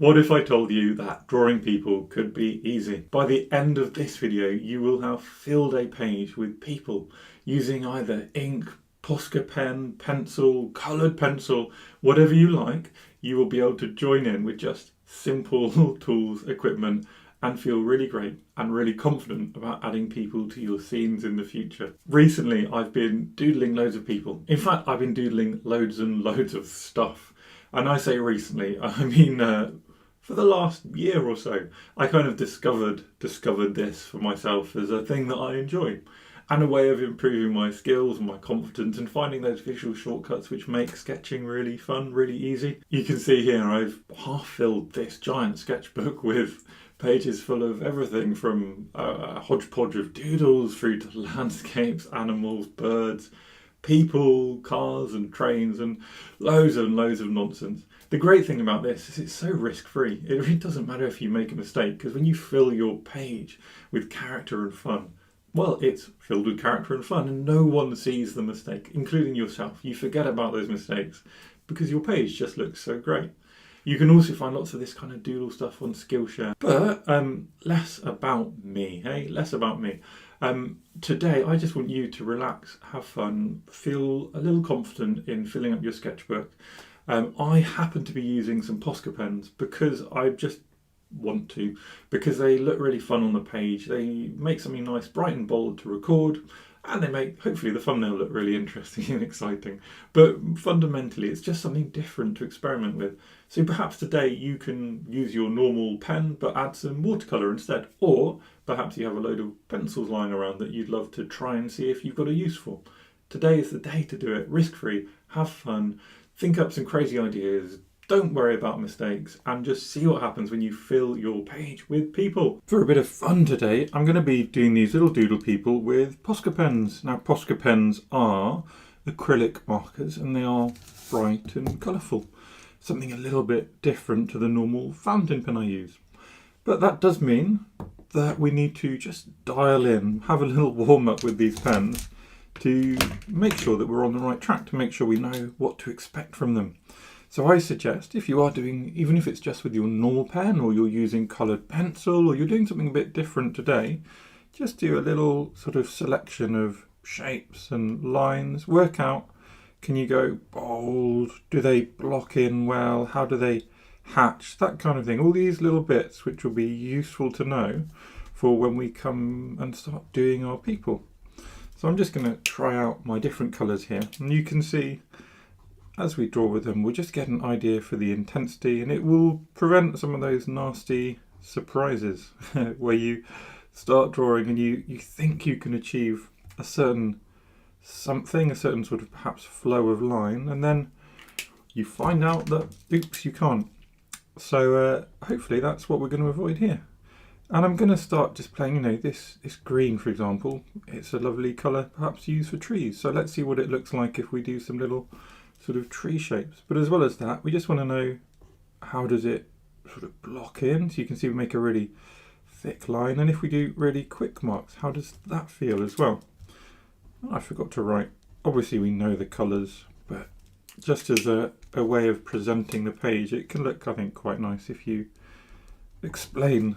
What if I told you that drawing people could be easy? By the end of this video, you will have filled a page with people using either ink, Posca pen, pencil, coloured pencil, whatever you like. You will be able to join in with just simple tools, equipment, and feel really great and really confident about adding people to your scenes in the future. Recently, I've been doodling loads of people. In fact, I've been doodling loads and loads of stuff. And I say recently, I mean for the last year or so, I kind of discovered this for myself as a thing that I enjoy and a way of improving my skills and my confidence and finding those visual shortcuts which make sketching really fun, really easy. You can see here I've half filled this giant sketchbook with pages full of everything from a hodgepodge of doodles through to landscapes, animals, birds, people, cars and trains and loads of nonsense. The great thing about this is it's so risk-free. It really doesn't matter if you make a mistake, because when you fill your page with character and fun, well, it's filled with character and fun and no one sees the mistake, including yourself. You forget about those mistakes because your page just looks so great. You can also find lots of this kind of doodle stuff on SkillShare. But less about me, hey? Less about me. Today, I just want you to relax, have fun, feel a little confident in filling up your sketchbook. I happen to be using some Posca pens because I just want to, because they look really fun on the page. They make something nice, bright and bold to record, and they make, hopefully, the thumbnail look really interesting and exciting. But fundamentally, it's just something different to experiment with. So perhaps today you can use your normal pen, but add some watercolour instead. Or perhaps you have a load of pencils lying around that you'd love to try and see if you've got a use for. Today is the day to do it, risk-free, have fun, think up some crazy ideas, don't worry about mistakes, and just see what happens when you fill your page with people. For a bit of fun today, I'm going to be doing these little doodle people with Posca pens. Now, Posca pens are acrylic markers and they are bright and colourful. Something a little bit different to the normal fountain pen I use. But that does mean that we need to just dial in, have a little warm up with these pens to make sure that we're on the right track, to make sure we know what to expect from them. So I suggest, if you are doing, even if it's just with your normal pen or you're using coloured pencil or you're doing something a bit different today, just do a little sort of selection of shapes and lines. Work out, can you go bold? Do they block in well? How do they hatch? That kind of thing. All these little bits which will be useful to know for when we come and start doing our people. So I'm just going to try out my different colours here, and you can see as we draw with them, we'll just get an idea for the intensity, and it will prevent some of those nasty surprises where you start drawing and you think you can achieve a certain something, a certain sort of perhaps flow of line, and then you find out that, oops, you can't. So hopefully that's what we're going to avoid here. And I'm going to start just playing, this green, for example. It's a lovely colour, perhaps used for trees. So let's see what it looks like if we do some little sort of tree shapes. But as well as that, we just want to know, how does it sort of block in? So you can see we make a really thick line. And if we do really quick marks, how does that feel as well? I forgot to write. Obviously we know the colours, but just as a way of presenting the page, it can look, I think, quite nice if you explain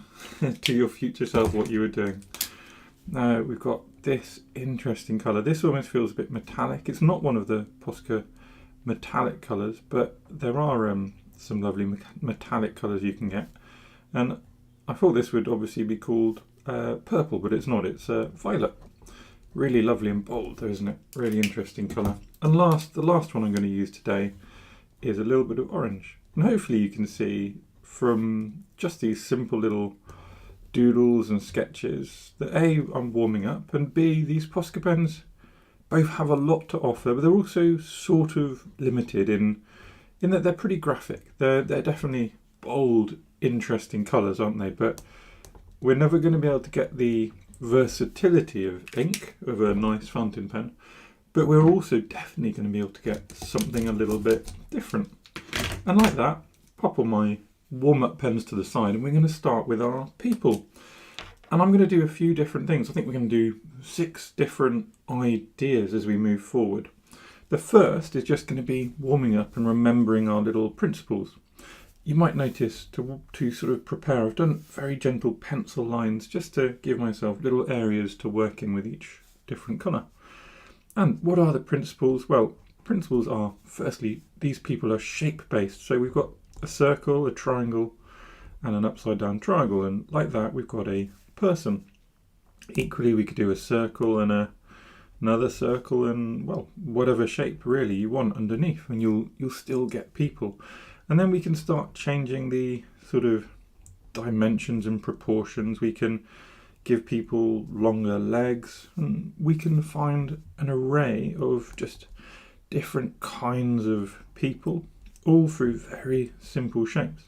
to your future self what you were doing. Now we've got this interesting colour. This almost feels a bit metallic. It's not one of the Posca metallic colours, but there are some lovely metallic colours you can get. And I thought this would obviously be called purple, but it's not. It's violet. Really lovely and bold though, isn't it? Really interesting colour. And the last one I'm going to use today is a little bit of orange. And hopefully you can see from just these simple little doodles and sketches that A, I'm warming up, and B, these Posca pens both have a lot to offer, but they're also sort of limited in that they're pretty graphic. They're definitely bold, interesting colours, aren't they? But we're never going to be able to get the versatility of ink of a nice fountain pen, but we're also definitely going to be able to get something a little bit different. And like that, pop all my warm-up pens to the side, and we're going to start with our people. And I'm going to do a few different things. I think we're going to do 6 different ideas as we move forward. The first is just going to be warming up and remembering our little principles. you might notice to sort of prepare, I've done very gentle pencil lines just to give myself little areas to work in with each different colour. And what are the principles? Well, principles are, firstly, these people are shape-based. So we've got a circle, a triangle, and an upside-down triangle. And like that, we've got a person. Equally, we could do a circle and another circle and, well, whatever shape really you want underneath, and you'll still get people. And then we can start changing the sort of dimensions and proportions. We can give people longer legs, and we can find an array of just different kinds of people, all through very simple shapes.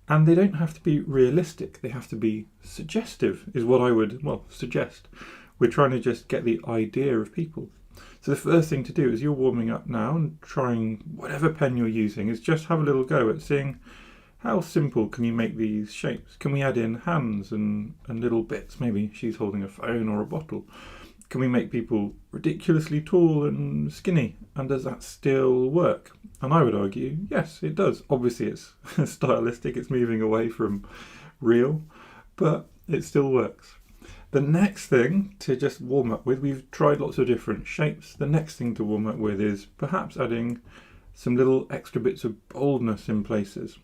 And they don't have to be realistic, they have to be suggestive, is what I would, suggest. We're trying to just get the idea of people. So the first thing to do is you're warming up now and trying whatever pen you're using is just have a little go at seeing how simple can you make these shapes. Can we add in hands and little bits? Maybe she's holding a phone or a bottle. Can we make people ridiculously tall and skinny? And does that still work? And I would argue, yes, it does. Obviously it's stylistic, it's moving away from real, but it still works. The next thing to just warm up with, we've tried lots of different shapes. The next thing to warm up with is perhaps adding some little extra bits of boldness in places.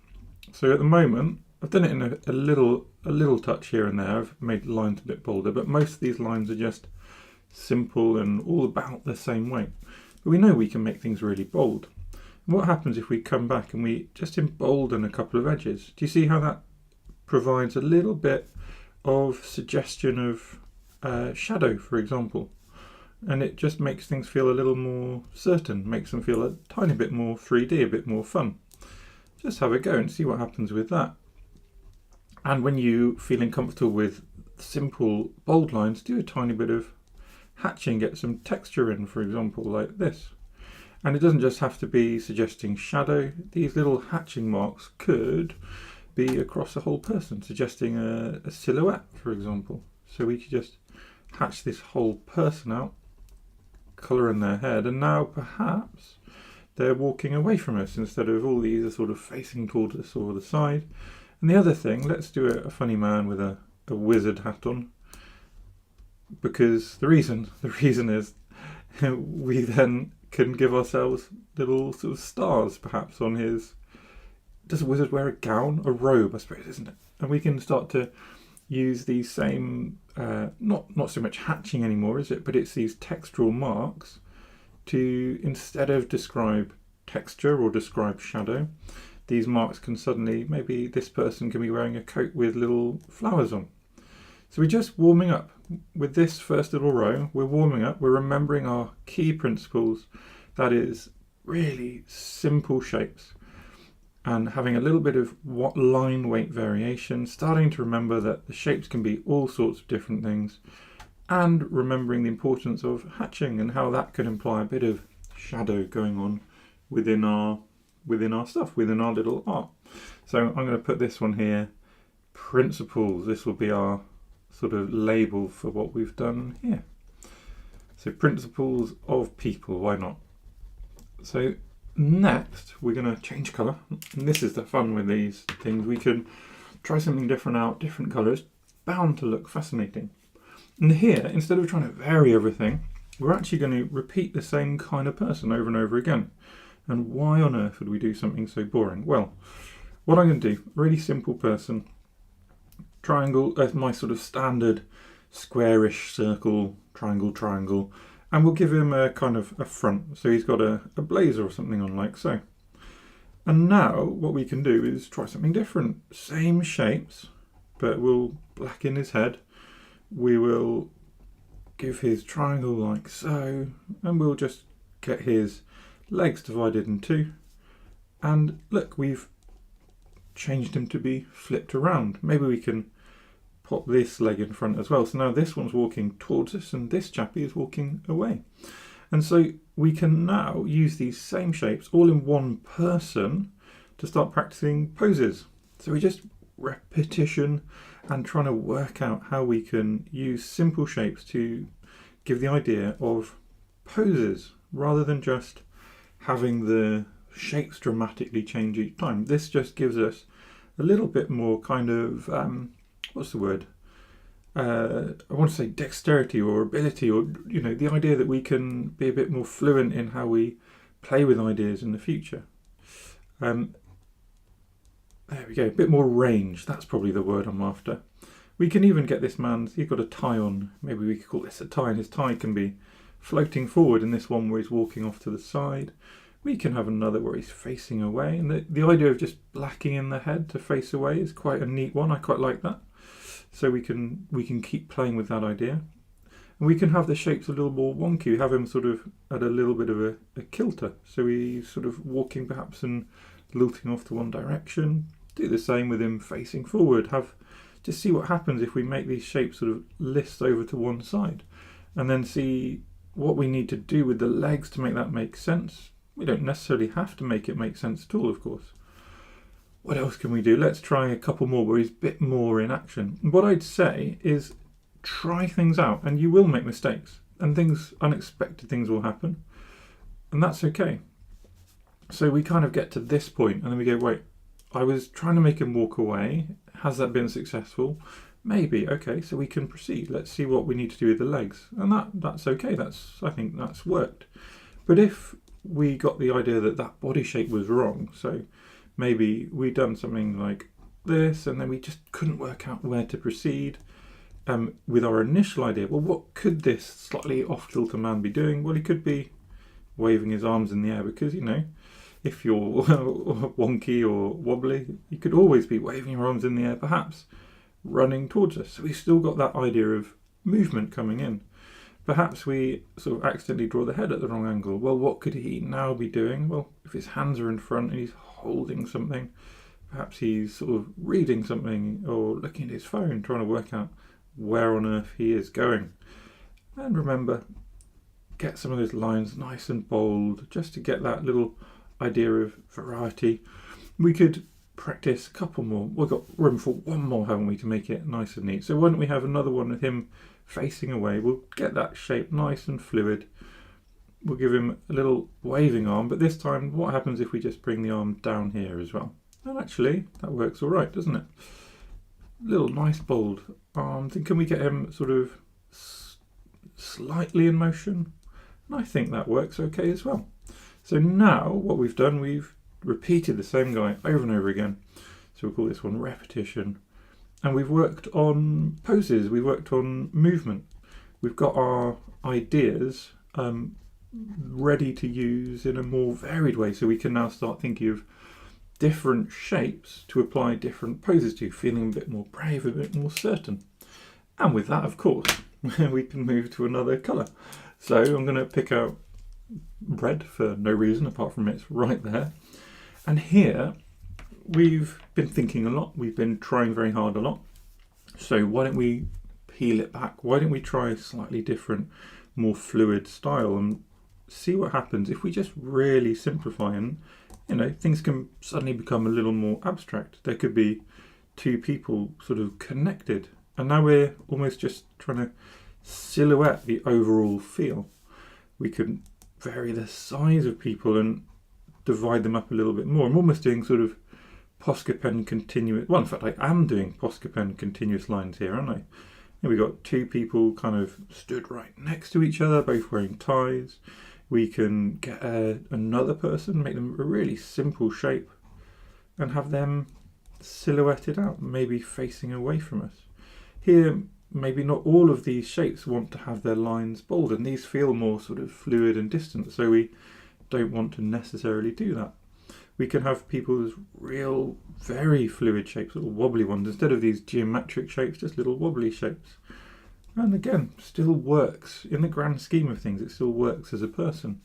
So at the moment, I've done it in a little touch here and there. I've made lines a bit bolder, but most of these lines are just simple and all about the same weight. But we know we can make things really bold. And what happens if we come back and we just embolden a couple of edges? Do you see how that provides a little bit of suggestion of shadow, for example? And it just makes things feel a little more certain, makes them feel a tiny bit more 3D, a bit more fun. Just have a go and see what happens with that. And when you feeling comfortable with simple bold lines, do a tiny bit of hatching, get some texture in, for example, like this. And it doesn't just have to be suggesting shadow. These little hatching marks could be across the whole person, suggesting a silhouette, for example. So we could just hatch this whole person out, colour in their head, and now perhaps they're walking away from us instead of all these are sort of facing towards us or the side. And the other thing, let's do a funny man with a wizard hat on, because the reason is we then can give ourselves little sort of stars perhaps on his. Does a wizard wear a gown? A robe, I suppose, isn't it? And we can start to use these same, not so much hatching anymore, is it? But it's these textural marks to, instead of describe texture or describe shadow, these marks can suddenly, maybe this person can be wearing a coat with little flowers on. So we're just warming up. With this first little row, we're warming up, we're remembering our key principles, that is really simple shapes, and having a little bit of line weight variation, starting to remember that the shapes can be all sorts of different things, and remembering the importance of hatching and how that could imply a bit of shadow going on within our stuff, within our little art. So I'm going to put this one here, principles. This will be our sort of label for what we've done here. So principles of people, why not? So next we're going to change colour, and this is the fun with these things. We can try something different out, different colours, bound to look fascinating. And here, instead of trying to vary everything, we're actually going to repeat the same kind of person over and over again. And why on earth would we do something so boring? Well, what I'm going to do, really simple person, triangle, my sort of standard squarish circle, triangle, and we'll give him a kind of a front. So he's got a blazer or something on, like so. And now what we can do is try something different. Same shapes, but we'll blacken his head. We will give his triangle like so, and we'll just get his legs divided in two. And look, we've changed him to be flipped around. Maybe we can pop this leg in front as well. So now this one's walking towards us and this chappie is walking away. And so we can now use these same shapes all in one person to start practicing poses. So we just repetition and trying to work out how we can use simple shapes to give the idea of poses rather than just having the shapes dramatically change each time. This just gives us a little bit more kind of, what's the word? I want to say dexterity or ability, or, you know, the idea that we can be a bit more fluent in how we play with ideas in the future. There we go, a bit more range, that's probably the word I'm after. We can even get this man, he's got a tie on, maybe we could call this a tie, and his tie can be floating forward, and this one where he's walking off to the side. We can have another where he's facing away, and the idea of just blacking in the head to face away is quite a neat one. I quite like that. So we can keep playing with that idea. And we can have the shapes a little more wonky. We have him sort of at a little bit of a kilter. So he's sort of walking perhaps and lilting off to one direction. Do the same with him facing forward. Just see what happens if we make these shapes sort of list over to one side, and then see what we need to do with the legs to make that make sense. We don't necessarily have to make it make sense at all, of course. What else can we do? Let's try a couple more where he's a bit more in action. What I'd say is try things out, and you will make mistakes, and unexpected things will happen, and that's okay. So we kind of get to this point, and then we go, wait, I was trying to make him walk away. Has that been successful? Maybe. Okay, so we can proceed. Let's see what we need to do with the legs, and that's okay. I think that's worked. But if we got the idea that body shape was wrong, so maybe we done something like this, and then we just couldn't work out where to proceed with our initial idea. Well, what could this slightly off-kilter man be doing? Well, he could be waving his arms in the air, because, you know, if you're wonky or wobbly, you could always be waving your arms in the air, perhaps running towards us. So we've still got that idea of movement coming in. Perhaps we sort of accidentally draw the head at the wrong angle. Well, what could he now be doing? Well, if his hands are in front and he's holding something, perhaps he's sort of reading something or looking at his phone, trying to work out where on earth he is going. And remember, get some of those lines nice and bold, just to get that little idea of variety. We could practice a couple more. We've got room for one more, haven't we, to make it nice and neat. So why don't we have another one with him facing away? We'll get that shape nice and fluid. We'll give him a little waving arm, but this time what happens if we just bring the arm down here as well? And actually that works all right, doesn't it? Little nice bold arms. And can we get him sort of slightly in motion? And I think that works okay as well. So now what we've done, we've repeated the same guy over and over again. So we'll call this one repetition. And we've worked on poses, we've worked on movement. We've got our ideas ready to use in a more varied way. So we can now start thinking of different shapes to apply different poses to, feeling a bit more brave, a bit more certain. And with that, of course, we can move to another colour. So I'm going to pick out red for no reason apart from it's right there. And here we've been thinking a lot, we've been trying very hard a lot. So why don't we peel it back? Why don't we try a slightly different, more fluid style and see what happens if we just really simplify, and, you know, things can suddenly become a little more abstract. There could be two people sort of connected, and now we're almost just trying to silhouette the overall feel. We could vary the size of people and divide them up a little bit more. I'm almost doing sort of Posca pen continuous, well, in fact I am doing Posca pen continuous lines here, aren't I? And we've got two people kind of stood right next to each other, both wearing ties. We can get another person, make them a really simple shape and have them silhouetted out, maybe facing away from us. Here, maybe not all of these shapes want to have their lines bold, and these feel more sort of fluid and distant, so we don't want to necessarily do that. We can have people's real, very fluid shapes, little wobbly ones, instead of these geometric shapes, just little wobbly shapes. And again, still works. In the grand scheme of things, it still works as a person.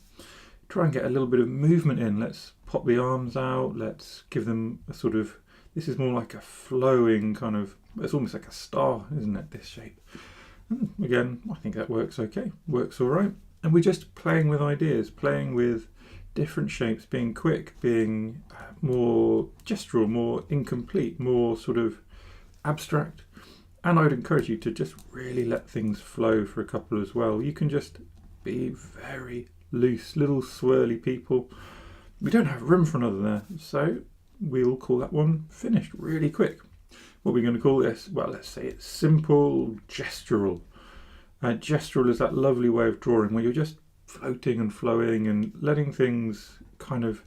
Try and get a little bit of movement in. Let's pop the arms out. Let's give them a sort of, this is more like a flowing kind of, it's almost like a star, isn't it, this shape? And again, I think that works okay. Works all right. And we're just playing with ideas, playing with different shapes, being quick, being more gestural, more incomplete, more sort of abstract. And I would encourage you to just really let things flow for a couple as well. You can just be very loose, little swirly people. We don't have room for another there, so we'll call that one finished really quick. What are we going to call this? Well, let's say it's simple gestural. Gestural is that lovely way of drawing where you're just floating and flowing and letting things kind of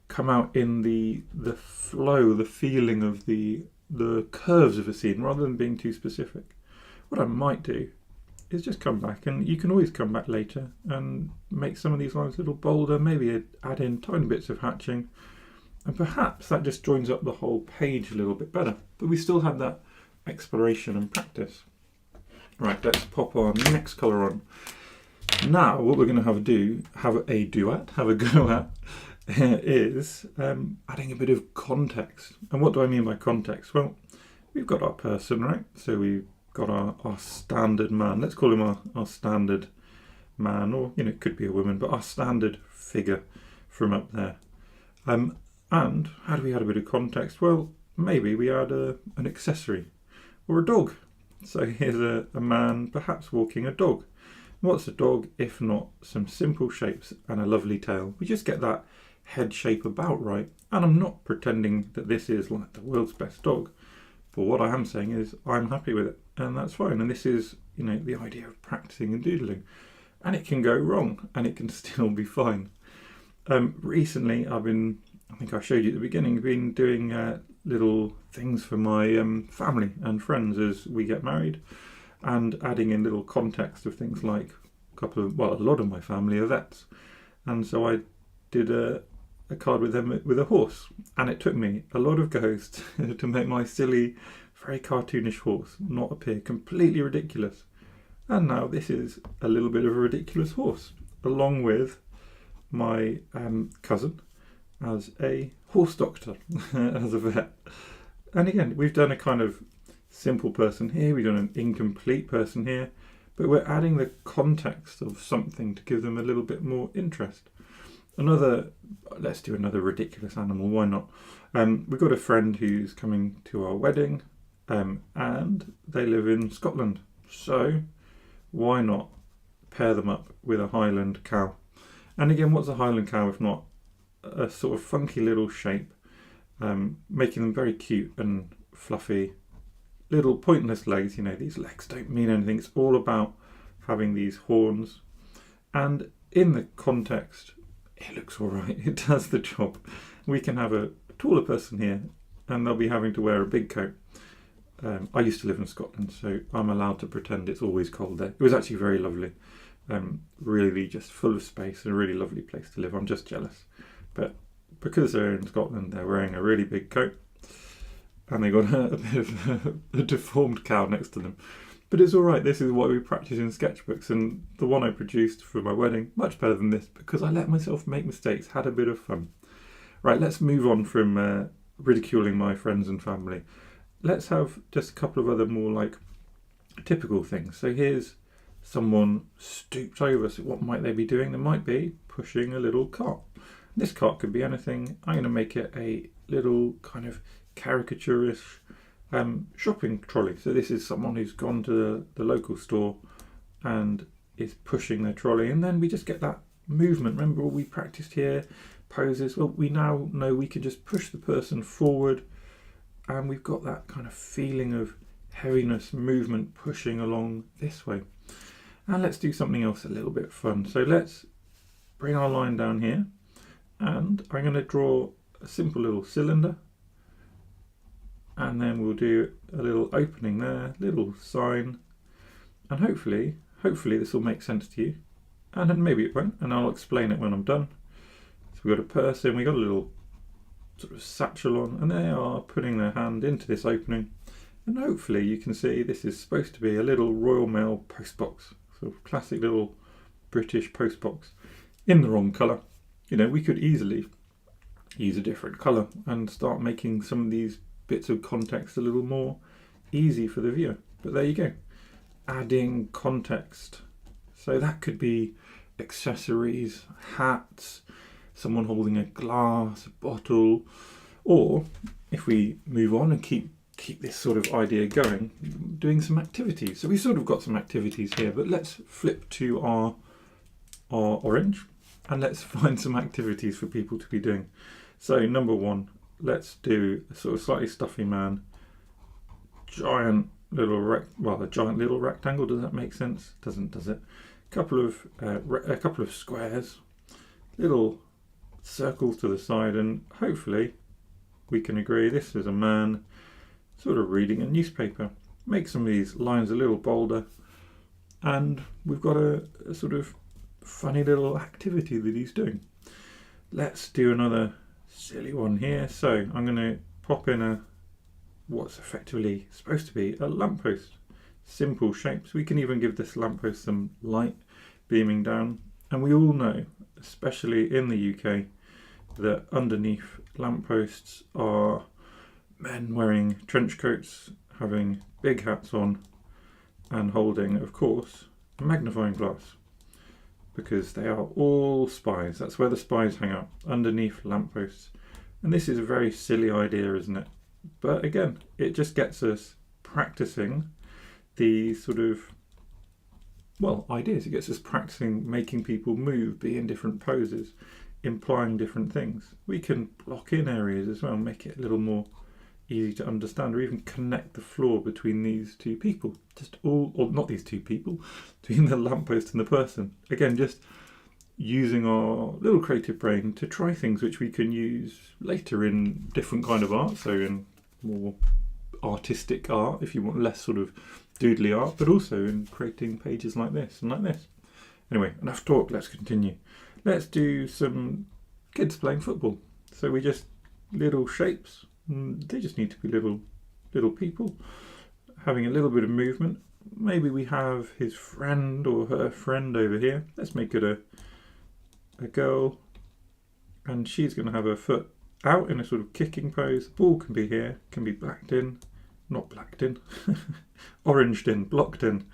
come out in the flow, the feeling of the curves of a scene, rather than being too specific. What I might do is just come back, and you can always come back later and make some of these lines a little bolder, maybe add in tiny bits of hatching, and perhaps that just joins up the whole page a little bit better. But we still had that exploration and practice. Right, let's pop our next colour on. Now what we're going to have a go at, is adding a bit of context. And what do I mean by context? Well, we've got our person, right? So we've got our standard man. Let's call him our standard man, or it could be a woman, but our standard figure from up there. And how do we add a bit of context? Well, maybe we add an accessory or a dog. So here's a man perhaps walking a dog. What's a dog if not some simple shapes and a lovely tail? We just get that head shape about right. And I'm not pretending that this is like the world's best dog, but what I am saying is I'm happy with it, and that's fine. And this is, the idea of practicing and doodling. And it can go wrong and it can still be fine. Recently I think I showed you at the beginning, been doing little things for my family and friends as we get married, and adding in little context of things like a lot of my family are vets, and so I did a card with them with a horse, and it took me a lot of goes to make my silly, very cartoonish horse not appear completely ridiculous. And now this is a little bit of a ridiculous horse, along with my cousin as a horse doctor, as a vet. And again, we've done a kind of simple person here, we've done an incomplete person here, but we're adding the context of something to give them a little bit more interest. Let's do another ridiculous animal, why not? We've got a friend who's coming to our wedding, and they live in Scotland, so why not pair them up with a Highland cow? And again, what's a Highland cow if not a sort of funky little shape, making them very cute and fluffy, little pointless legs. These legs don't mean anything. It's all about having these horns, and in the context it looks all right. It does the job. We can have a taller person here and they'll be having to wear a big coat. I used to live in Scotland, so I'm allowed to pretend it's always cold there. It was actually very lovely, really just full of space and a really lovely place to live. I'm just jealous. But because they're in Scotland, they're wearing a really big coat, and they got a bit of a deformed cow next to them. But it's all right. This is what we practice in sketchbooks, and the one I produced for my wedding, much better than this, because I let myself make mistakes, had a bit of fun. Right, let's move on from ridiculing my friends and family. Let's have just a couple of other more like typical things. So here's someone stooped over. So what might they be doing? They might be pushing a little cart. This cart could be anything. I'm going to make it a little kind of caricaturish shopping trolley. So this is someone who's gone to the local store and is pushing their trolley, and then we just get that movement. Remember what we practiced here? Poses. Well, we now know we can just push the person forward, and we've got that kind of feeling of heaviness, movement, pushing along this way. And let's do something else a little bit fun. So let's bring our line down here, and I'm going to draw a simple little cylinder, and then we'll do a little opening there, little sign, and hopefully this will make sense to you, and then maybe it won't, and I'll explain it when I'm done. So we've got a person, we've got a little sort of satchel on, and they are putting their hand into this opening, and hopefully you can see this is supposed to be a little Royal Mail postbox, sort of classic little British postbox in the wrong colour. We could easily use a different colour and start making some of these bits of context a little more easy for the viewer. But there you go, adding context. So that could be accessories, hats, someone holding a glass, a bottle, or if we move on and keep this sort of idea going, doing some activities. So we sort of got some activities here, but let's flip to our orange, and let's find some activities for people to be doing. So number one, let's do a sort of slightly stuffy man, a giant little rectangle. Does that make sense? Doesn't, does it? A couple of squares, little circles to the side, and hopefully we can agree this is a man sort of reading a newspaper. Make some of these lines a little bolder, and we've got a sort of funny little activity that he's doing. Let's do another silly one here. So I'm going to pop in what's effectively supposed to be a lamppost. Simple shapes. We can even give this lamppost some light beaming down, and we all know, especially in the UK, that underneath lampposts are men wearing trench coats, having big hats on, and holding, of course, a magnifying glass, because they are all spies. That's where the spies hang out, underneath lampposts. And this is a very silly idea, isn't it? But again, it just gets us practicing the sort of, well, ideas. It gets us practicing making people move, be in different poses, implying different things. We can block in areas as well, make it a little more easy to understand, or even connect the floor between these two people. Or not these two people, between the lamppost and the person. Again, just using our little creative brain to try things which we can use later in different kind of art, so in more artistic art, if you want less sort of doodly art, but also in creating pages like this and like this. Anyway, enough talk, let's continue. Let's do some kids playing football. So we just, little shapes, they just need to be little people having a little bit of movement. Maybe we have his friend or her friend over here. Let's make it a girl, and she's going to have her foot out in a sort of kicking pose. The ball can be here, can be blacked in, not blacked in, oranged in, blocked in.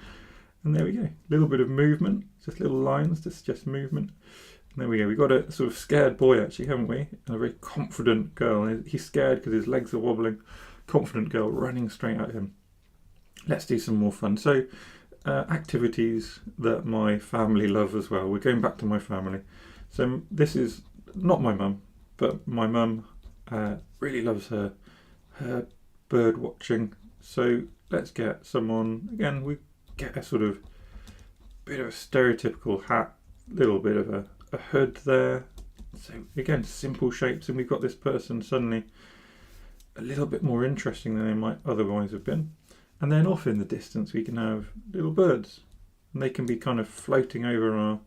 And there we go, a little bit of movement, just little lines to suggest movement. And there we go, we've got a sort of scared boy actually, haven't we? And a very confident girl. He's scared because his legs are wobbling. Confident girl running straight at him. Let's do some more fun. So activities that my family love as well. We're going back to my family. So this is not my mum, but my mum really loves her bird watching. So let's get someone, again, we get a sort of bit of a stereotypical hat, little bit of a hood there. So again, simple shapes, and we've got this person suddenly a little bit more interesting than they might otherwise have been. And then off in the distance we can have little birds, and they can be kind of floating over our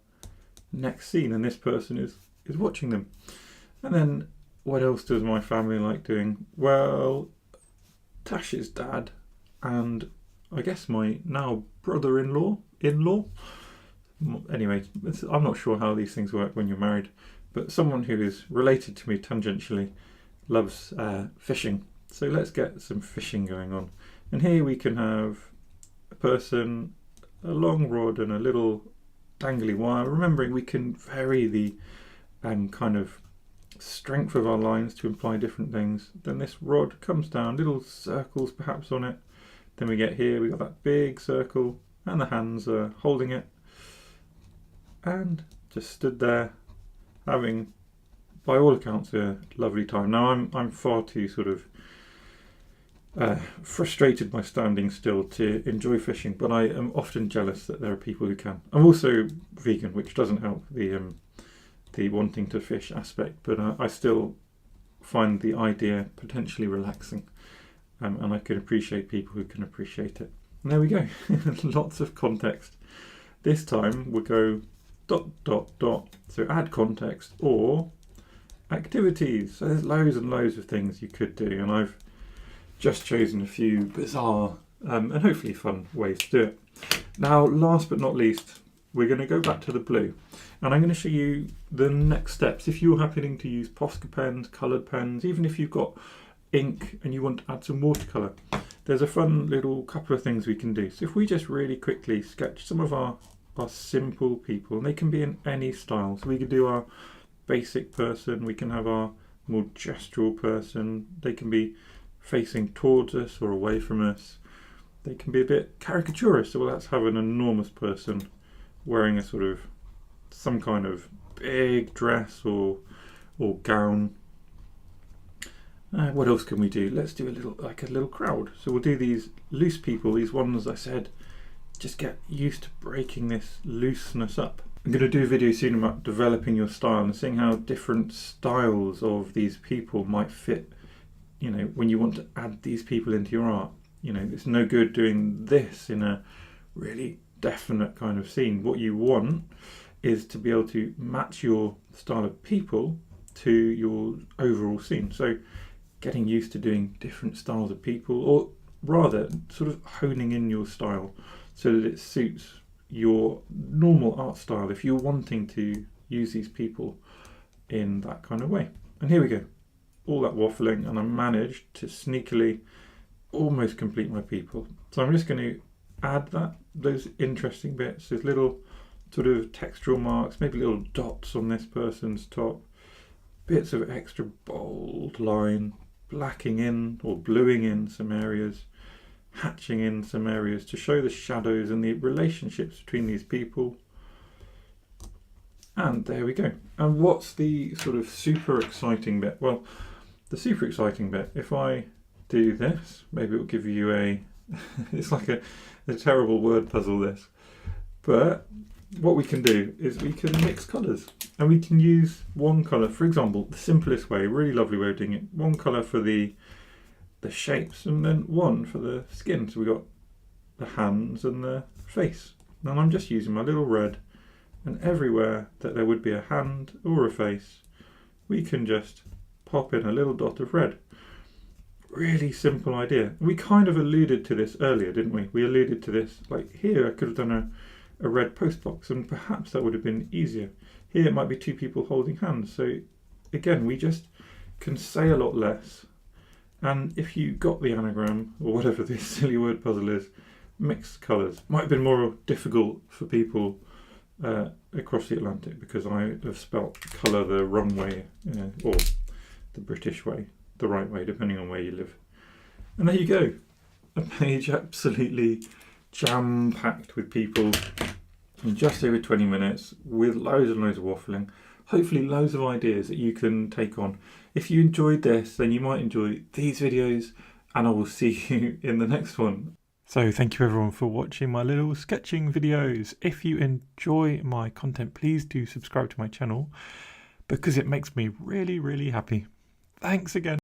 next scene, and this person is watching them. And then what else does my family like doing? Well, Tash's dad and I guess my now brother-in-law, anyway, I'm not sure how these things work when you're married, but someone who is related to me tangentially loves fishing. So let's get some fishing going on. And here we can have a person, a long rod and a little dangly wire, remembering we can vary the kind of strength of our lines to imply different things. Then this rod comes down, little circles perhaps on it. Then we get here, we got that big circle, and the hands are holding it, and just stood there having, by all accounts, a lovely time. Now I'm far too sort of frustrated by standing still to enjoy fishing, but I am often jealous that there are people who can. I'm also vegan, which doesn't help the wanting to fish aspect, but I still find the idea potentially relaxing, and I can appreciate people who can appreciate it. And there we go. Lots of context. This time we'll go ... so add context or activities. So there's loads and loads of things you could do, and I've just chosen a few bizarre and hopefully fun ways to do it. Now, last but not least, we're going to go back to the blue, and I'm going to show you the next steps. If you're happening to use Posca pens, coloured pens, even if you've got ink and you want to add some watercolour, there's a fun little couple of things we can do. So if we just really quickly sketch some of our simple people, and they can be in any style. So we could do our basic person, we can have our more gestural person, they can be facing towards us or away from us. They can be a bit caricaturist, so let's have an enormous person wearing a sort of some kind of big dress or gown. What else can we do? Let's do a little crowd. So we'll do these loose people, these ones I said, just get used to breaking this looseness up. I'm going to do a video soon about developing your style and seeing how different styles of these people might fit, when you want to add these people into your art. It's no good doing this in a really definite kind of scene. What you want is to be able to match your style of people to your overall scene. So getting used to doing different styles of people, or rather sort of honing in your style so that it suits your normal art style if you're wanting to use these people in that kind of way. And here we go, all that waffling, and I managed to sneakily almost complete my people. So I'm just going to add those interesting bits, those little sort of textural marks, maybe little dots on this person's top, bits of extra bold line, blacking in or bluing in some areas, hatching in some areas to show the shadows and the relationships between these people. And there we go. And what's the sort of super exciting bit? Well, the super exciting bit, if I do this, maybe it'll give you it's like a terrible word puzzle, this. But what we can do is we can mix colours, and we can use one colour, for example, the simplest way, really lovely way of doing it, one colour for the shapes and then one for the skin. So we got the hands and the face. Now I'm just using my little red, and everywhere that there would be a hand or a face, we can just pop in a little dot of red. Really simple idea. We kind of alluded to this earlier, didn't we? We alluded to this, like here I could have done a red post box, and perhaps that would have been easier. Here it might be two people holding hands. So again, we just can say a lot less. And if you got the anagram, or whatever this silly word puzzle is, mixed colours. Might have been more difficult for people across the Atlantic, because I have spelt colour the wrong way, or the British way, the right way, depending on where you live. And there you go. A page absolutely jam-packed with people in just over 20 minutes, with loads and loads of waffling. Hopefully loads of ideas that you can take on. If you enjoyed this, then you might enjoy these videos, and I will see you in the next one. So thank you everyone for watching my little sketching videos. If you enjoy my content, please do subscribe to my channel, because it makes me really, really happy. Thanks again.